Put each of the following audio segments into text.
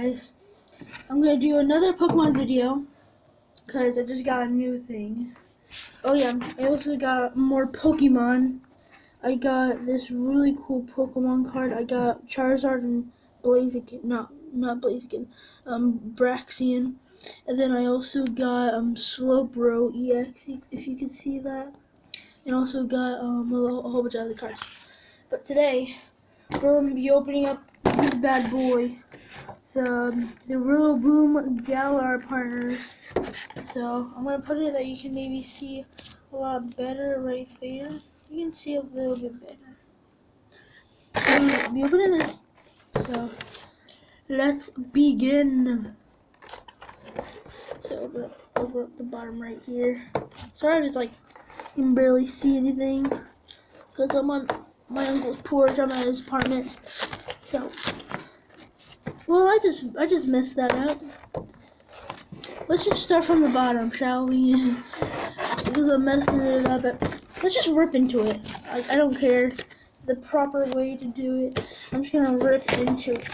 guys, I'm gonna do another Pokemon video because I just got a new thing. Oh yeah, I also got more Pokemon. I got this really cool Pokemon card. I got Charizard and Blaziken, not Blaziken, Braxian. And then I also got Slowbro EX, if you can see that. And also got a whole bunch of other cards. But today, we're going to be opening up this bad boy. The Rillaboom Galar partners. So I'm going to put it that you can maybe see a lot better right there. You can see a little bit better. I'll be opening this. So let's begin. So open up the bottom right here. Sorry, it's like you can barely see anything because I'm on my uncle's porch. I'm at his apartment. So, well, I just messed that up. Let's just start from the bottom, shall we? Because I'm messing it up. Let's just rip into it. I don't care the proper way to do it. I'm just gonna rip into it.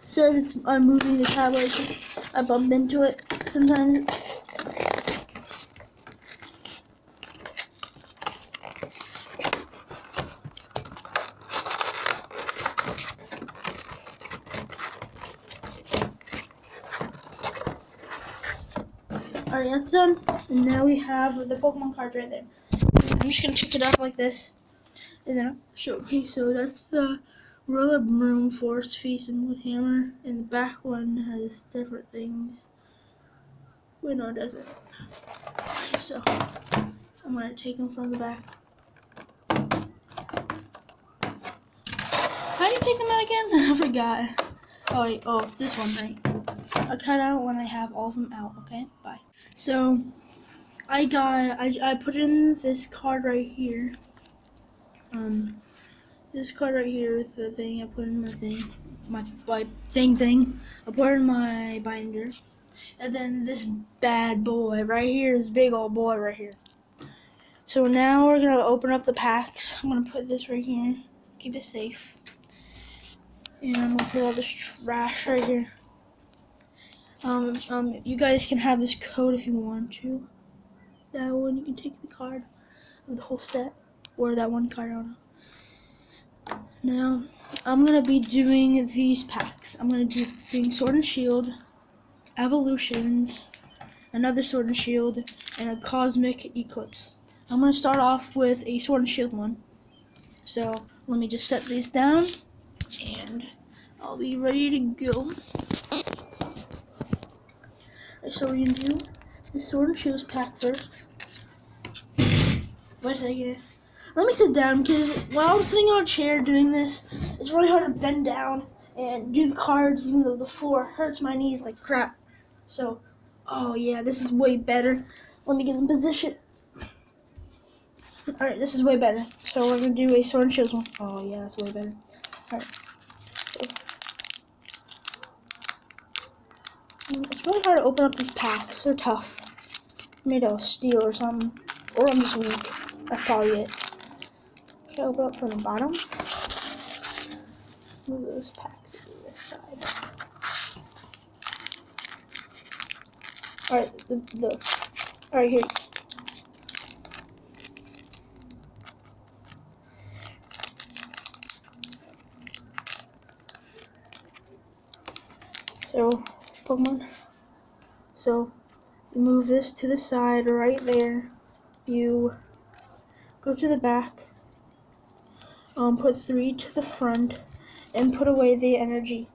Sorry if I'm moving the tablet. I bump into it sometimes. Alright, that's done. And now we have the Pokemon cards right there. I'm just gonna pick it up like this. And then I'll show. Okay, so that's the Rillaboom Force Feast and Wood Hammer. And the back one has different things. Wait, no, it doesn't. So, I'm gonna take them from the back. How do you take them out again? I forgot. Oh, wait, this one, right? I'll cut out when I have all of them out, okay? Bye. So, I put in this card right here. This card right here is the thing I put in my thing. I put in my binder. And then this bad boy right here, this big old boy right here. So now we're gonna open up the packs. I'm gonna put this right here, keep it safe. And I'm gonna put all this trash right here. You guys can have this code if you want to. That one, you can take the card of the whole set, or that one card, I don't know. Now, I'm gonna be doing these packs. I'm gonna do Sword and Shield, Evolutions, another Sword and Shield, and a Cosmic Eclipse. I'm gonna start off with a Sword and Shield one. So let me just set these down, and I'll be ready to go. Alright, so we're gonna do the Sword and Shield pack first. Wait a second. Let me sit down, because while I'm sitting on a chair doing this, it's really hard to bend down and do the cards, even though the floor hurts my knees like crap. So, oh yeah, this is way better. Let me get in position. Alright, this is way better. So we're going to do a Sword and Shield one. Oh yeah, that's way better. Alright. It's really hard to open up these packs. They're tough. Made out of steel or something. Or I'm just weak. That's probably it. Okay, open up from the bottom. Move those packs to this side. Alright, alright, here. So, Pokemon. So, you move this to the side right there. You go to the back. Put 3 to the front, and put away the energy.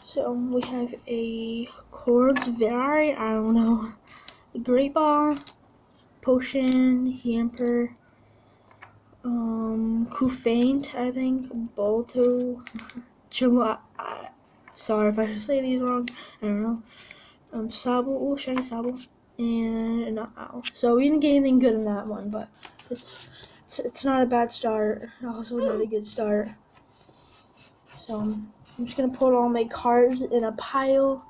So we have a Cordsvary, I don't know, a Great Ball, Potion, Yamper, Kufaint, I think, Balto, sorry if I say these wrong, I don't know, Sable, Shiny Sable, and an Owl. So we didn't get anything good in that one, but it's not a bad start. Also not a good start. So I'm just gonna put all my cards in a pile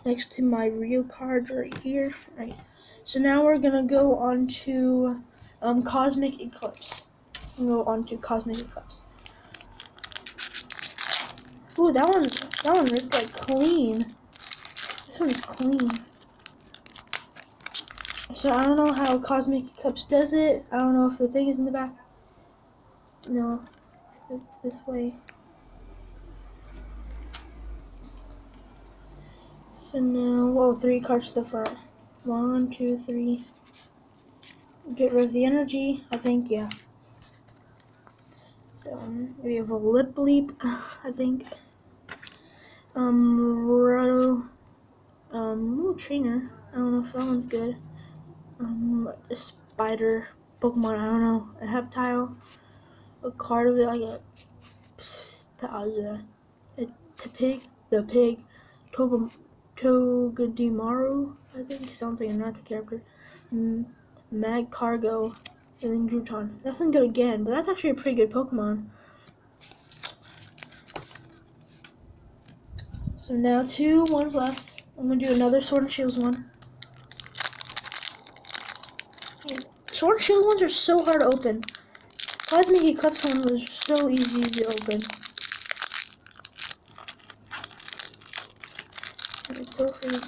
next to my real cards right here. Right. So now we're gonna go on to Cosmic Eclipse. We'll go on to Cosmic Eclipse. Ooh, that one is like clean. This one is clean. So I don't know how Cosmic Eclipse does it. I don't know if the thing is in the back. No, it's this way. So now, whoa, 3 cards to the front. 1, 2, 3. Get rid of the energy, I think, yeah. So we have a Lip Leap, I think. Roto, ooh, Trainer. I don't know if that one's good. A Spider Pokemon, I don't know. A Heptile. A card of it, like a pig. Togedemaru, I think. Sounds like a Naruto character. Magcargo, and then Gruton. Nothing good again, but that's actually a pretty good Pokemon. So now 2 ones left. I'm gonna do another Sword and Shields one. Sword and Shield ones are so hard to open. Cosmic Eclipse one was so easy to open. It's so free.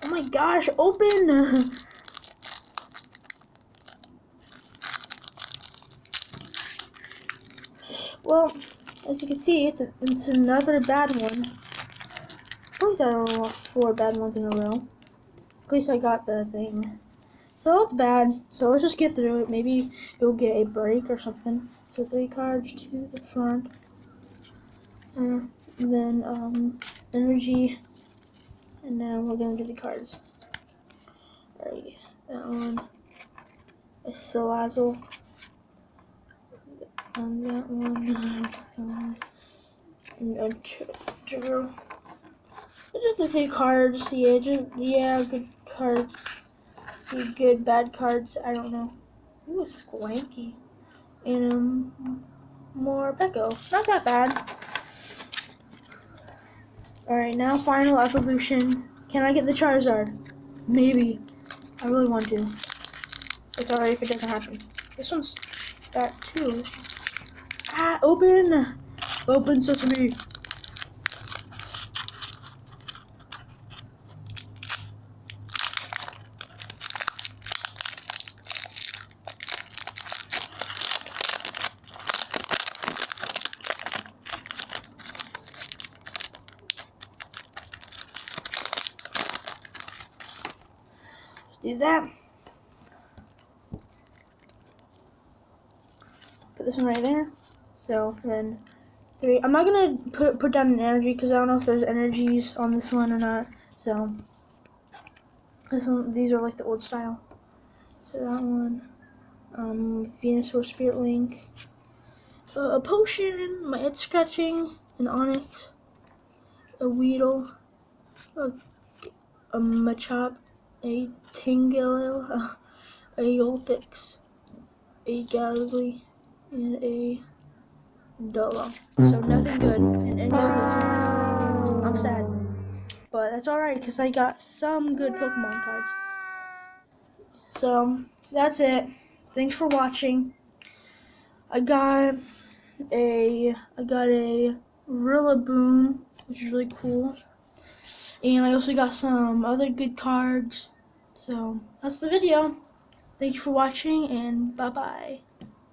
Oh my gosh, open! Well, as you can see, it's another bad one. At least I don't know 4 bad ones in a row. At least I got the thing. So it's bad. So let's just get through it. Maybe you'll get a break or something. So 3 cards to the front. And then energy. And now we're gonna do the cards. Alright, that one. A Salazzle. And that one. And a Turtle. Just the 3 cards. Yeah, good cards. Good, bad cards. I don't know. Ooh, Squanky. And more Peko. Not that bad. Alright, now final evolution. Can I get the Charizard? Maybe. I really want to. It's alright if it doesn't happen. This one's that too. Ah, open! Open sesame. Do that. Put this one right there. So then 3. I'm not gonna put down an energy because I don't know if there's energies on this one or not. So this one, these are like the old style. So that one, Venusaur Spirit Link, a potion, my head scratching, an Onyx, a Weedle, a Machop, a Tingalil, a Yoltix, a Galley, and a Dolo. So nothing good in any of those things. I'm sad. But that's alright because I got some good Pokemon cards. So that's it. Thanks for watching. I got a Rillaboom, which is really cool. And I also got some other good cards. So that's the video. Thanks for watching and bye bye.